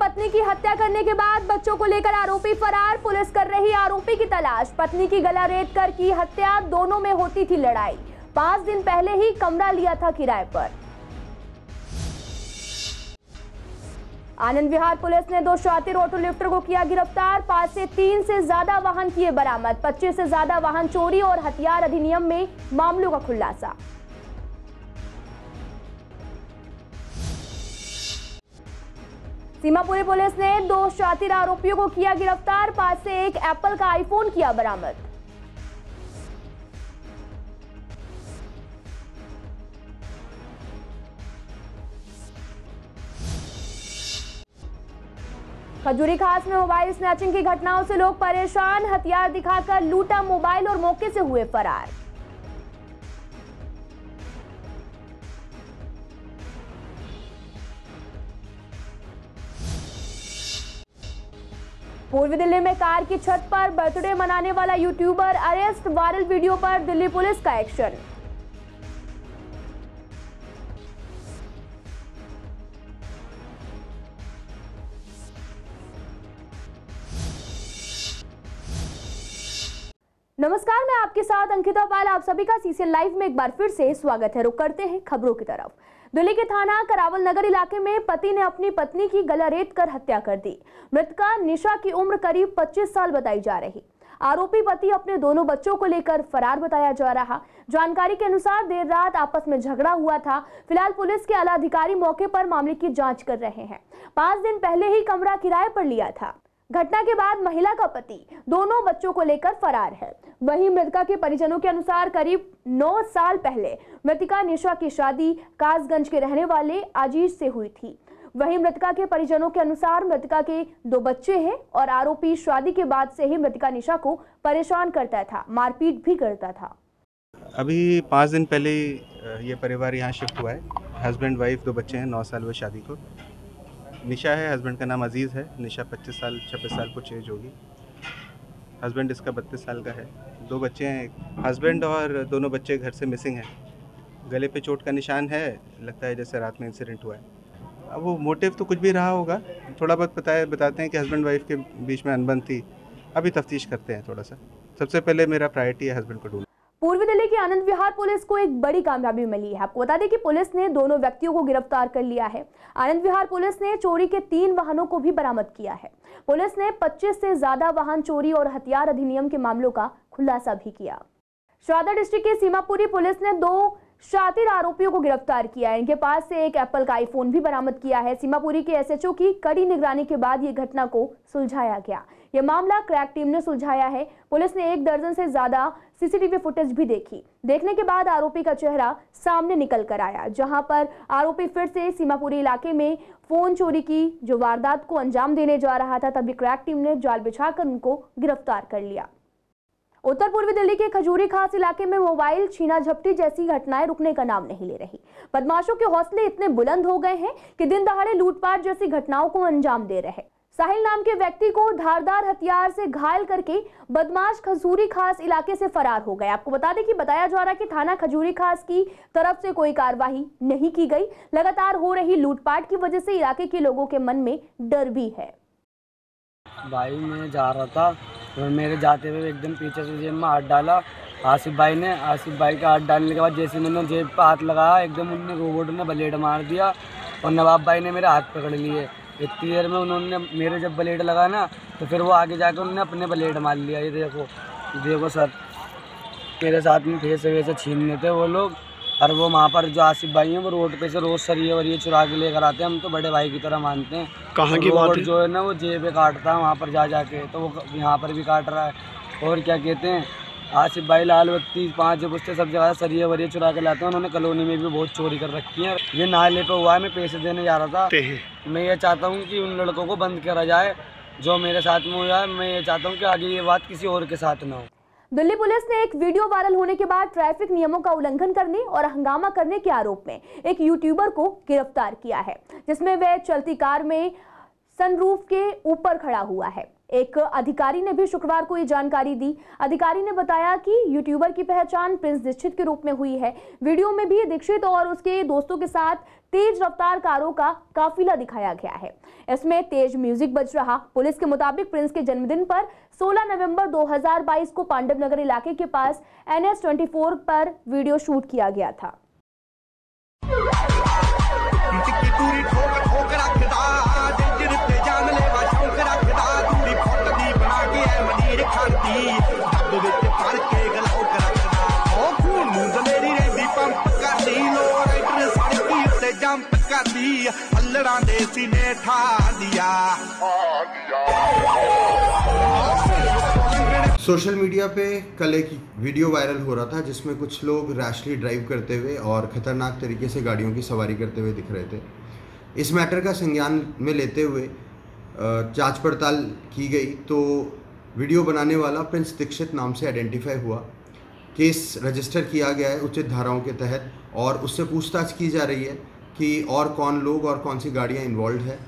पत्नी की हत्या करने के बाद बच्चों को लेकर आरोपी फरार, पुलिस कर रही आरोपी की तलाश। पत्नी की गला रेत कर की हत्या, दोनों में होती थी लड़ाई। 5 दिन पहले ही कमरा लिया था किराए पर। आनंद विहार पुलिस ने 2 शातिर ऑटो लिफ्टर को किया गिरफ्तार। 5 से 3 से ज्यादा वाहन किए बरामद। 25 से ज्यादा वाहन चोरी और हथियार अधिनियम में मामलों का खुलासा। सीमापुरी पुलिस ने 2 शातिर आरोपियों को किया गिरफ्तार। 5 से 1 एप्पल का आईफोन किया बरामद। खजूरी खास में मोबाइल स्नैचिंग की घटनाओं से लोग परेशान। हथियार दिखाकर लूटा मोबाइल और मौके से हुए फरार। पूर्वी दिल्ली में कार की छत पर बर्थडे मनाने वाला यूट्यूबर अरेस्ट, वायरल वीडियो पर दिल्ली पुलिस का एक्शन। नमस्कार, मैं आपके साथ अंकिता पाल। आप सभी का सीसीएन लाइव में एक बार फिर से स्वागत है। रुक करते हैं खबरों की तरफ। दिल्ली के थाना करावल नगर इलाके में पति ने अपनी पत्नी की गला रेत कर हत्या कर दी। मृतका निशा की उम्र करीब 25 साल बताई जा रही। आरोपी पति अपने दोनों बच्चों को लेकर फरार बताया जा रहा। जानकारी के अनुसार देर रात आपस में झगड़ा हुआ था। फिलहाल पुलिस के आला अधिकारी मौके पर मामले की जांच कर रहे हैं। 5 दिन पहले ही कमरा किराए पर लिया था। घटना के बाद महिला का पति दोनों बच्चों को लेकर फरार है। वहीं मृतका के परिजनों के अनुसार करीब 9 साल पहले मृतका निशा की शादी कासगंज के रहने वाले आजीज से हुई थी। वहीं मृतका के परिजनों के अनुसार मृतका के 2 बच्चे हैं और आरोपी शादी के बाद से ही मृतका निशा को परेशान करता था, मारपीट भी करता था। अभी 5 दिन पहले ये परिवार यहाँ शिफ्ट हुआ है। हस्बैंड वाइफ 2 बच्चे हैं, 9 साल हुए शादी को। निशा है, हस्बैंड का नाम अजीज़ है। निशा 25 साल 26 साल कुछ एज होगी। हस्बैंड इसका 32 साल का है। 2 बच्चे हैं। हस्बैंड और दोनों बच्चे घर से मिसिंग हैं। गले पे चोट का निशान है, लगता है जैसे रात में इंसिडेंट हुआ है। अब वो मोटिव तो कुछ भी रहा होगा, थोड़ा बहुत बताते हैं कि हस्बैंड वाइफ के बीच में अनबन थी। अभी तफ्तीश करते हैं थोड़ा सा। सबसे पहले मेरा प्रायोरिटी है हस्बैंड को ढूंढना। पूर्वी दिल्ली की आनंद विहार पुलिस को एक बड़ी कामयाबी मिली है। आपको बता दें कि पुलिस ने दोनों व्यक्तियों को गिरफ्तार कर लिया है। आनंद विहार पुलिस ने चोरी के 3 वाहनों को भी बरामद किया है। पुलिस ने 25 से ज्यादा वाहन चोरी और हथियार अधिनियम के मामलों का खुलासा भी किया। शादा डिस्ट्रिक्ट की सीमापुरी पुलिस ने 2 शातिर आरोपियों को गिरफ्तार किया है। इनके पास से एक एप्पल का आईफोन भी बरामद किया है। सीमापुरी के एसएचओ की कड़ी निगरानी के बाद ये घटना को सुलझाया गया। यह मामला क्रैक टीम ने सुलझाया है। पुलिस ने 1 दर्जन से ज्यादा सीसीटीवी फुटेज भी देखी। देखने के बाद आरोपी का चेहरा सामने निकल कर आया, जहां पर आरोपी फिर से सीमापुरी इलाके में फोन चोरी की जो वारदात को अंजाम देने जा रहा था। तभी क्रैक टीम ने जाल बिछाकर उनको गिरफ्तार कर लिया। उत्तर पूर्वी दिल्ली के खजूरी खास इलाके में मोबाइल छीना झपटी जैसी घटनाएं रुकने का नाम नहीं ले रही। बदमाशों के हौसले इतने बुलंद हो गए हैं कि दिन दहाड़े लूटपाट जैसी घटनाओं को अंजाम दे रहे। साहिल नाम के व्यक्ति को धारदार हथियार से घायल करके बदमाश खजूरी खास इलाके से फरार हो गए। आपको बता दें कि बताया जा रहा है कि थाना खजूरी खास की तरफ से कोई कार्रवाई नहीं की गई। लगातार हो रही लूटपाट की वजह से इलाके के लोगों के मन में डर भी है। भाई मैं जा रहा था और मेरे जाते हुए एकदम पीछे से जेब में हाथ डाला आसिफ भाई का हाथ डालने के बाद जैसे मैंने जेब पर हाथ लगाया एकदम उन्होंने रोबोट ने ब्लेड मार दिया और नवाब भाई ने मेरे हाथ पकड़ लिए। इतनी देर में उन्होंने मेरे जब ब्लेड लगाया ना तो फिर वो आगे जाकर उन्होंने अपने ब्लेड मार लिया। ये देखो सर, मेरे साथ में पैसे वैसे छीनने थे वो लोग। और वो वहाँ पर जो आसिफ भाई हैं वो रोड पे से रोज़ सरिये वरिये चुरा के लेकर आते हैं। हम तो बड़े भाई की तरह मानते हैं। कहाँ की बात है? जो है ना वो जेब काटता है वहाँ पर जाके, तो वो यहाँ पर भी काट रहा है। और क्या कहते हैं, आसिफ भाई लाल बत्ती 5 जब उससे सब जगह सरिये वरिये चुरा के लाते हैं। उन्होंने कॉलोनी में भी बहुत चोरी कर रखी है। ये नाले पे हुआ है, मैं पैसे देने जा रहा था। मैं ये चाहता हूँ कि उन लड़कों को बंद करा जाए जो मेरे साथ में हुआ है। मैं ये चाहता हूँ कि आगे ये बात किसी और के साथ ना हो। दिल्ली पुलिस ने एक वीडियो वायरल होने के बाद ट्रैफिक नियमों का उल्लंघन करने और हंगामा करने के आरोप में एक यूट्यूबर को गिरफ्तार किया है, जिसमें वह चलती कार में सनरूफ के ऊपर खड़ा हुआ है। एक अधिकारी ने भी शुक्रवार को ये जानकारी दी। अधिकारी ने बताया कि यूट्यूबर की पहचान प्रिंस दीक्षित के रूप में हुई है। वीडियो में भी दीक्षित और उसके दोस्तों के साथ तेज रफ्तार कारों का काफिला दिखाया गया है। इसमें तेज म्यूजिक बज रहा। पुलिस के मुताबिक प्रिंस के जन्मदिन पर 16 नवंबर 2022 को पांडव नगर इलाके के पास NH24 पर वीडियो शूट किया गया था। सोशल मीडिया पे कल एक वीडियो वायरल हो रहा था जिसमें कुछ लोग रैशली ड्राइव करते हुए और ख़तरनाक तरीके से गाड़ियों की सवारी करते हुए दिख रहे थे। इस मैटर का संज्ञान में लेते हुए जांच पड़ताल की गई तो वीडियो बनाने वाला प्रिंस दीक्षित नाम से आइडेंटिफाई हुआ। केस रजिस्टर किया गया है उचित धाराओं के तहत और उससे पूछताछ की जा रही है कि और कौन लोग और कौन सी गाड़ियां इन्वॉल्व है।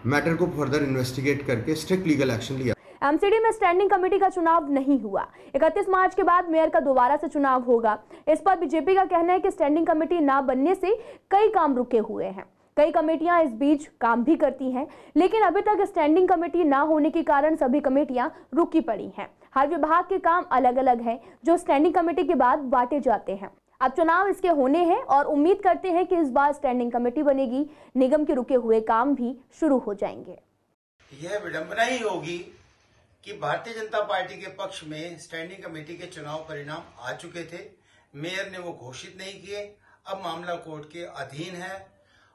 मैटर को फर्दर इन्वेस्टिगेट करके स्ट्रिक्ट लीगल एक्शन लिया। एमसीडी में स्टैंडिंग कमेटी का चुनाव नहीं हुआ। 31 मार्च के बाद मेयर का दोबारा से चुनाव होगा। इस पर बीजेपी का कहना है कि स्टैंडिंग कमेटी ना बनने से कई काम रुके हुए हैं। कई कमेटियां इस बीच काम भी करती हैं, लेकिन अभी तक स्टैंडिंग कमेटी ना होने के कारण सभी कमेटियां रुकी पड़ी हैं। हर विभाग के काम अलग अलग हैं जो स्टैंडिंग कमेटी के बाद बांटे जाते हैं। अब चुनाव इसके होने हैं और उम्मीद करते हैं कि इस बार स्टैंडिंग कमेटी बनेगी। निगम के रुके हुए काम भी शुरू हो जाएंगे। यह विडंबना ही होगी कि भारतीय जनता पार्टी के पक्ष में स्टैंडिंग कमेटी के चुनाव परिणाम आ चुके थे। मेयर ने वो घोषित नहीं किए। अब मामला कोर्ट के अधीन है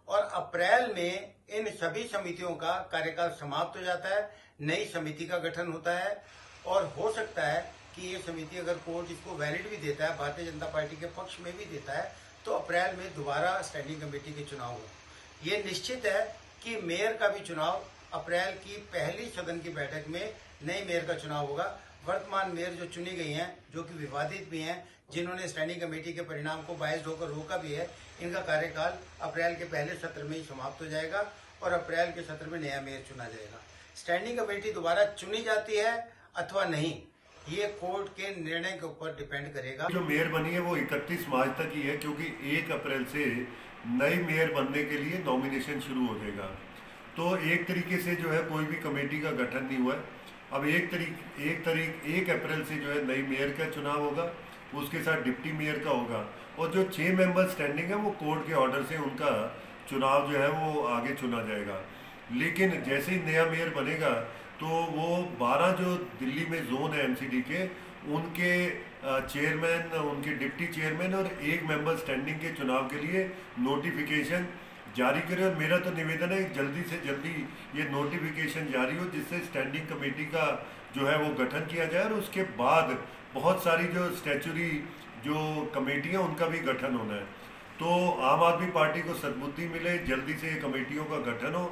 और अप्रैल में इन सभी समितियों का कार्यकाल समाप्त हो जाता है। नई समिति का गठन होता है और हो सकता है कि ये समिति अगर कोर्ट इसको वैलिड भी देता है, भारतीय जनता पार्टी के पक्ष में भी देता है, तो अप्रैल में दोबारा स्टैंडिंग कमेटी के चुनाव हो। ये निश्चित है कि मेयर का भी चुनाव अप्रैल की पहली सदन की बैठक में नए मेयर का चुनाव होगा। वर्तमान मेयर जो चुनी गई हैं, जो कि विवादित भी हैं, जिन्होंने स्टैंडिंग कमेटी के परिणाम को बायस्ड होकर रोका भी है, इनका कार्यकाल अप्रैल के पहले सत्र में ही समाप्त हो जाएगा और अप्रैल के सत्र में नया मेयर चुना जाएगा। स्टैंडिंग कमेटी दोबारा चुनी जाती है अथवा नहीं, ये कोर्ट के निर्णय के ऊपर डिपेंड करेगा। जो मेयर बनी है वो 31 मार्च तक ही है, क्योंकि 1 अप्रैल से नए मेयर बनने के लिए नॉमिनेशन शुरू हो जाएगा। तो एक तरीके से जो है कोई भी कमेटी का गठन नहीं हुआ है। अब 1 अप्रैल से जो है नई मेयर का चुनाव होगा, उसके साथ डिप्टी मेयर का होगा और जो 6 मेंबर स्टैंडिंग है वो कोर्ट के ऑर्डर से उनका चुनाव जो है वो आगे चुना जाएगा। लेकिन जैसे ही नया मेयर बनेगा तो वो 12 जो दिल्ली में जोन है एमसीडी के, उनके चेयरमैन, उनके डिप्टी चेयरमैन और 1 मेंबर स्टैंडिंग के चुनाव के लिए नोटिफिकेशन जारी करें। और मेरा तो निवेदन है जल्दी से जल्दी ये नोटिफिकेशन जारी हो, जिससे स्टैंडिंग कमेटी का जो है वो गठन किया जाए और उसके बाद बहुत सारी जो स्टैचुरी जो कमेटियां उनका भी गठन होना है। तो आम आदमी पार्टी को सद्बुद्धि मिले, जल्दी से ये कमेटियों का गठन हो।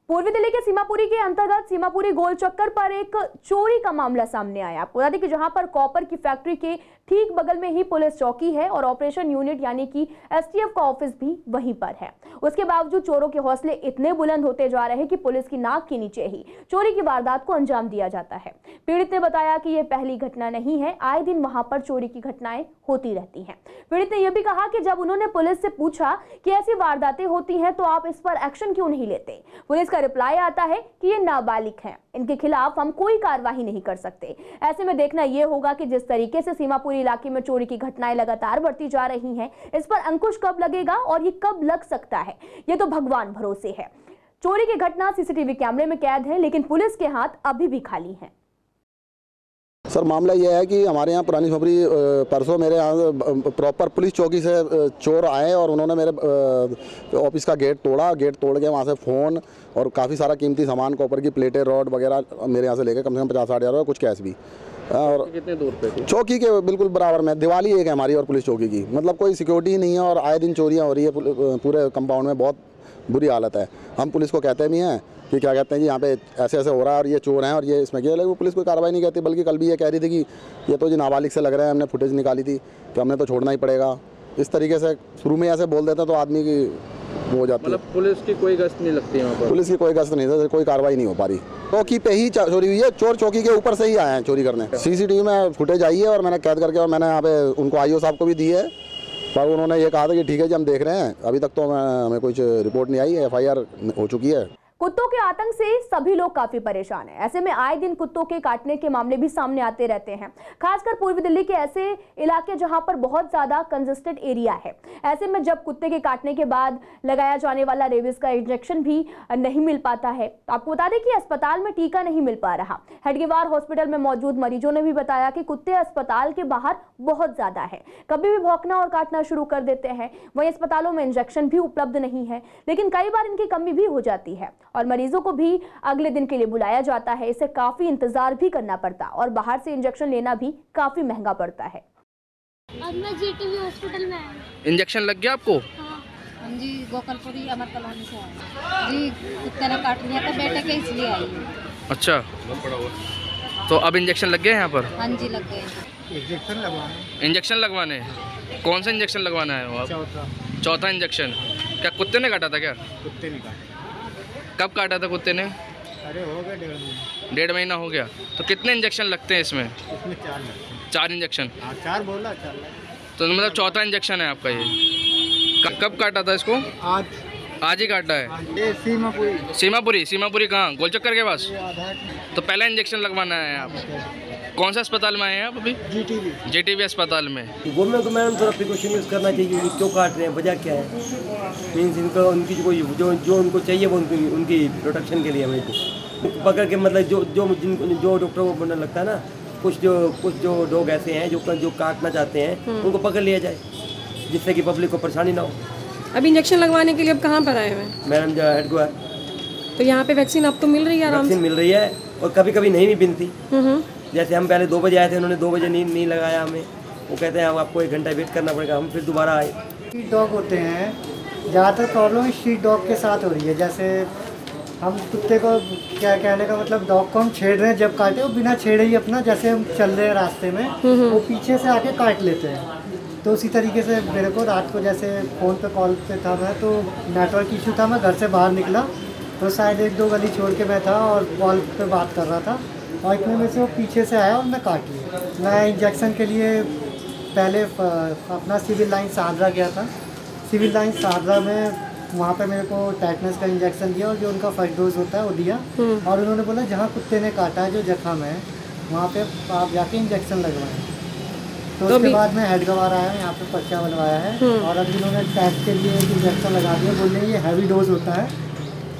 पूर्वी दिल्ली के सीमापुरी के अंतर्गत सीमापुरी गोल चक्कर पर एक चोरी का मामला सामने आया। आपको बता दें कि जहां पर कॉपर की फैक्ट्री के ठीक बगल में ही पुलिस चौकी है और ऑपरेशन यूनिट यानी कि एसटीएफ का ऑफिस भी वहीं पर है। उसके बावजूद चोरों के हौसले इतने बुलंद होते जा रहे हैं कि पुलिस की नाक के नीचे ही चोरी की वारदात को अंजाम दिया जाता है। पीड़ित ने बताया कि यह पहली घटना नहीं है, आए दिन वहां पर चोरी की घटनाएं होती रहती हैं। पीड़ित ने यह भी कहा कि जब उन्होंने पुलिस से पूछा कि ऐसी वारदातें होती हैं तो आप इस पर एक्शन क्यों नहीं लेते, पुलिस का रिप्लाई आता है कि ये नाबालिग हैं, इनके खिलाफ हम कोई कार्रवाई नहीं कर सकते। ऐसे में देखना यह होगा कि जिस तरीके से सीमापुरी इलाके में चोरी की घटनाएं लगातार बढ़ती जा रही हैं, इस पर अंकुश कब लगेगा और ये कब लग सकता है, ये तो भगवान भरोसे है। चोरी की घटना सीसीटीवी कैमरे में कैद है, लेकिन पुलिस के हाथ अभी भी खाली हैं। सर मामला यह है कि हमारे यहाँ पुरानी खोपड़ी परसों मेरे यहाँ प्रॉपर पुलिस चौकी से चोर आए और उन्होंने मेरे ऑफिस का गेट तोड़ा। गेट तोड़ के वहाँ से फ़ोन और काफ़ी सारा कीमती सामान, कॉपर की प्लेटें, रॉड वगैरह मेरे यहाँ से लेके कम से कम 50-60 हज़ार और कुछ कैश भी। और कितने दूर पे? चौकी के बिल्कुल बराबर में। दिवाली एक है हमारी और पुलिस चौकी की, मतलब कोई सिक्योरिटी ही नहीं है और आए दिन चोरियाँ हो रही है पूरे कंपाउंड में। बहुत बुरी हालत है। हम पुलिस को कहते भी हैं कि क्या कहते हैं जी यहाँ पे ऐसे ऐसे हो रहा है और ये चोर हैं और ये इसमें किया, लेकिन वो पुलिस कोई कार्रवाई नहीं करती। बल्कि कल भी ये कह रही थी कि ये तो जी नाबालिग से लग रहा है, हमने फुटेज निकाली थी तो हमने तो छोड़ना ही पड़ेगा। इस तरीके से शुरू में ऐसे बोल देते तो आदमी की वो हो जाती है। मतलब पुलिस की कोई गश्त नहीं लगती है वहाँ पर? पुलिस की कोई गश्त नहीं है, कोई कार्रवाई नहीं हो पा रही। चौकी पे ही चोरी हुई है, चोर चौकी के ऊपर से ही आए हैं चोरी करने। सीसीटीवी में फुटेज आई है और मैंने कैद करके और मैंने यहाँ पे उनको आईओ साहब को भी दी है, पर उन्होंने ये कहा था कि ठीक है जी हम देख रहे हैं। अभी तक तो हमें कुछ रिपोर्ट नहीं आई है, FIR हो चुकी है। कुत्तों के आतंक से सभी लोग काफी परेशान हैं। ऐसे में आए दिन कुत्तों के काटने के मामले भी सामने आते रहते हैं, खासकर पूर्वी दिल्ली के ऐसे इलाके जहां पर बहुत ज्यादा कंजेस्टेड एरिया है। ऐसे में जब कुत्ते के काटने के बाद लगाया जाने वाला रेबीज का इंजेक्शन भी नहीं मिल पाता है। आपको बता दें कि अस्पताल में टीका नहीं मिल पा रहा। हेडगेवार हॉस्पिटल में मौजूद मरीजों ने भी बताया कि कुत्ते अस्पताल के बाहर बहुत ज्यादा है, कभी भी भौंकना और काटना शुरू कर देते हैं। वहीं अस्पतालों में इंजेक्शन भी उपलब्ध नहीं है, लेकिन कई बार इनकी कमी भी हो जाती है और मरीजों को भी अगले दिन के लिए बुलाया जाता है। इससे काफी इंतजार भी करना पड़ता और बाहर से इंजेक्शन लेना भी काफी महंगा पड़ता है। अब मैं GTV हॉस्पिटल में आई। इंजेक्शन लग गया आपको? हाँ जी, गोकलपुरी अमर कॉलोनी से आई जी। कुत्ते ने काट लिया था बेटे के, इसलिए आई। अच्छा, तो अब इंजेक्शन लग गए यहाँ पर? हाँ जी लग गए। इंजेक्शन लगवाने? कौन सा इंजेक्शन लगवाना है वो आप? चौथा इंजेक्शन। क्या कुत्ते ने काटा था क्या? कुत्ते ने काटा। कब काटा था कुत्ते ने? अरे हो गया 1.5 महीना। 1.5 महीना हो गया। तो कितने इंजेक्शन लगते हैं इसमें? इसमें 4 लगते हैं। 4 इंजेक्शन? हाँ 4 बोला 4 लगा। तो मतलब चौथा इंजेक्शन है आपका ये। कब काटा था इसको? आज ही काटा है? ये सीमापुरी। सीमापुरी कहाँ? गोलचक्कर के पास? तो पहला इंजेक्शन लगवाना है आप? कौन सा अस्पताल में आए हैं आप अभी? GTV अस्पताल में। गवर्नमेंट को मैम थोड़ा प्रिकॉशन यूज़ करना चाहिए कि क्यों काट रहे हैं, वजह क्या है। मीन्स इनको उनकी कोई जो उनको चाहिए वो उनकी प्रोटेक्शन के लिए हमें पकड़ के, मतलब जो डॉक्टर को बनने लगता है ना, कुछ जो लोग ऐसे हैं जो काटना चाहते हैं, उनको पकड़ लिया जाए जिससे कि पब्लिक को परेशानी ना हो। अभी इंजेक्शन लगवाने के लिए अब कहाँ पर आए हुए हैं? मैडम जो हेडगेवार। तो यहाँ पे वैक्सीन अब तो मिल रही है? वैक्सीन मिल रही है और कभी कभी नहीं भी मिलती। जैसे हम पहले 2 बजे आए थे, उन्होंने 2 बजे नहीं लगाया हमें। वो कहते हैं आपको 1 घंटा वेट करना पड़ेगा। हम फिर दोबारा आए। स्ट्रीट डॉग होते हैं, ज़्यादातर प्रॉब्लम स्ट्रीट डॉग के साथ हो रही है। जैसे हम कुत्ते को, क्या कहने का मतलब, डॉग को हम छेड़ रहे हैं, जब काटे वो बिना छेड़े ही अपना, जैसे हम चल रहे हैं रास्ते में, वो पीछे से आके काट लेते हैं। तो उसी तरीके से मेरे को रात को, जैसे फ़ोन पे कॉल पे था मैं, तो नेटवर्क इशू था, मैं घर से बाहर निकला तो शायद 1-2 गली छोड़ के मैं था और कॉल पे बात कर रहा था और इतने में से वो पीछे से आया और मैं काट लिया। मैं इंजेक्शन के लिए पहले अपना सिविल लाइन सादरा गया था। सिविल लाइन सादरा में वहाँ पे मेरे को टेटनस का इंजेक्शन दिया और जो उनका फर्स्ट डोज होता है वो दिया और उन्होंने बोला जहाँ कुत्ते ने काटा है, जो जख्म है, वहाँ पे आप जाके इंजेक्शन लगवाएं। तो उसके बाद मैं हेडगेवार आया, यहाँ पे पर्चा बनवाया है और अब इन्होंने टेस्ट के लिए एक इंजेक्शन लगा दिया। बोल रहे ये हैवी डोज होता है,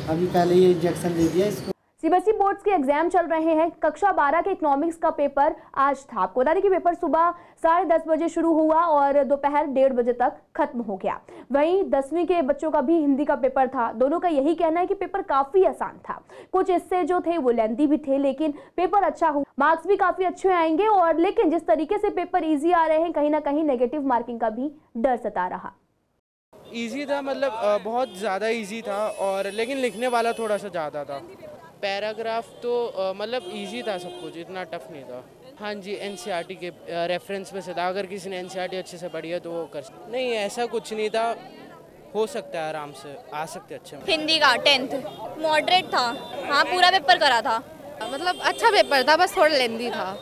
अभी पहले ये इंजेक्शन दे दिया इसको। सीबीएसई बोर्ड्स के एग्जाम चल रहे हैं। कक्षा 12 के इकोनॉमिक्स का पेपर आज था। आपको बता दें कि पेपर सुबह 10:30 बजे शुरू हुआ और दोपहर 1:30 बजे तक खत्म हो गया। वहीं 10वीं के बच्चों का भी हिंदी का पेपर था। दोनों का यही कहना है कि पेपर काफी आसान था। कुछ इससे जो थे वो लेंथी भी थे, लेकिन पेपर अच्छा हुआ। मार्क्स भी काफी अच्छे आएंगे और लेकिन जिस तरीके से पेपर ईजी आ रहे हैं, कहीं ना कहीं नेगेटिव मार्किंग का भी डर सता रहा। इजी था, मतलब बहुत ज़्यादा इजी था, और लेकिन लिखने वाला थोड़ा सा ज़्यादा था। पैराग्राफ तो मतलब इजी था, सब कुछ इतना टफ नहीं था। हाँ जी, एनसीईआरटी के रेफरेंस में से था। अगर किसी ने एनसीईआरटी अच्छे से पढ़ी है तो वो कर सकते। नहीं, ऐसा कुछ नहीं था, हो सकता है, आराम से आ सकते अच्छे में। हिंदी का 10th मॉडरेट था। हाँ, पूरा पेपर करा था, मतलब अच्छा पेपर था, बस थोड़ा लेंदी था।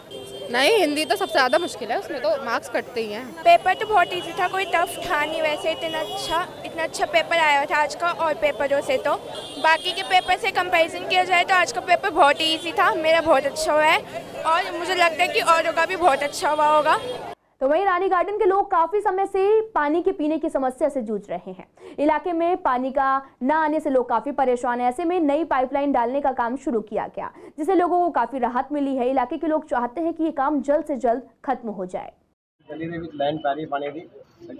नहीं, हिंदी तो सबसे ज़्यादा मुश्किल है, उसमें तो मार्क्स कटते ही हैं। पेपर तो बहुत इजी था, कोई टफ था नहीं। वैसे इतना अच्छा पेपर आया था आज का और पेपरों से तो बाकी के पेपर से कंपैरिजन किया जाए तो आज का पेपर बहुत ही इजी था। मेरा बहुत अच्छा हुआ है और मुझे लगता है कि औरों का भी बहुत अच्छा हुआ होगा। तो वहीं रानी गार्डन के लोग काफी समय से पानी के पीने की समस्या से जूझ रहे हैं। इलाके में पानी का न आने से लोग काफी परेशान हैं। ऐसे में नई पाइपलाइन डालने का काम शुरू किया गया, जिससे लोगों को काफी राहत मिली है। इलाके के लोग चाहते हैं कि ये काम जल्द से जल्द खत्म हो जाए। गली ਦੇ ਵਿੱਚ ਲਾਈਨ ਪੈ ਰਹੀ ਪਾਣੀ ਦੀ,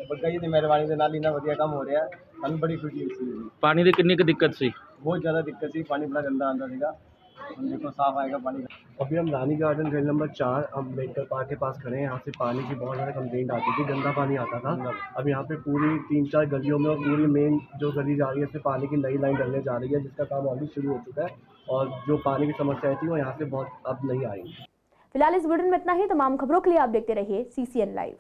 ਬੱਗਾ ਜੀ ਦੀ ਮਿਹਰਬਾਨੀ ਦੇ ਨਾਲ ਇਹਨਾਂ ਵਧੀਆ ਕੰਮ ਹੋ ਰਿਹਾ। ਸਾਨੂੰ ਬੜੀ ਖੁਸ਼ੀ ਹੋਈ ਸੀ। ਪਾਣੀ ਦੀ ਕਿੰਨੀ ਕੁ ਦਿੱਕਤ ਸੀ? बहुत ज़्यादा दिक्कत थी, पानी बड़ा गंदा आता सीगा। हम देखो साफ आएगा पानी। अभी हम रानी गार्डन गली नंबर 4 हम मेडिकल पार्क के पास खड़े हैं। यहाँ से पानी की बहुत ज़्यादा कंप्लेंट आती थी, गंदा पानी आता था। अब यहाँ पे पूरी 3-4 गलियों में और पूरी मेन जो गली जा रही है, इससे पानी की नई लाइन डलने जा रही है, जिसका काम ऑलरेडी शुरू हो चुका है और जो पानी की समस्याएं थी वो यहाँ से बहुत अब नहीं आएंगी। फिलहाल इस बुलेटिन में इतना ही। तमाम खबरों के लिए आप देखते रहिए CCN लाइव।